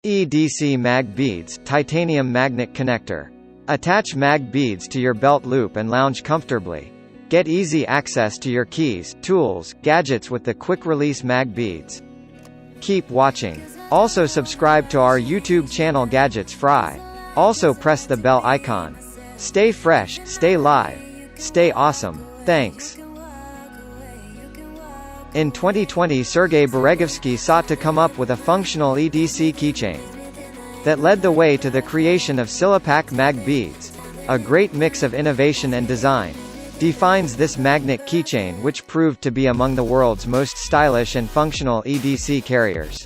EDC Mag Beads titanium magnet connector. Attach mag beads to your belt loop and lounge comfortably. Get easy access to your keys, tools, gadgets with the quick-release mag beads. Keep watching. Also subscribe to our YouTube channel Gadgets Fry. Also press the bell icon. Stay fresh, stay live, stay awesome. Thanks. In 2020, Sergei Beregovsky sought to come up with a functional EDC keychain that led the way to the creation of Silipac Mag Beads. A great mix of innovation and design defines this magnet keychain, which proved to be among the world's most stylish and functional EDC carriers.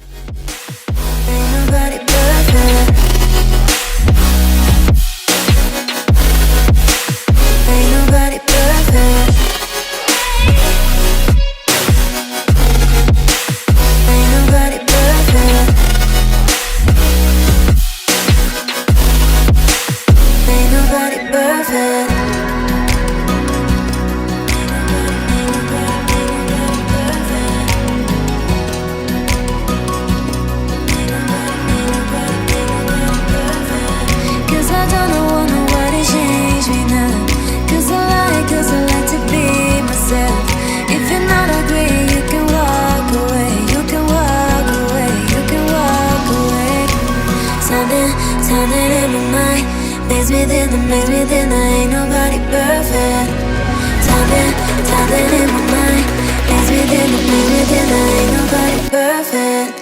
Within, ain't nobody perfect. Something in my mind. Within, ain't nobody perfect.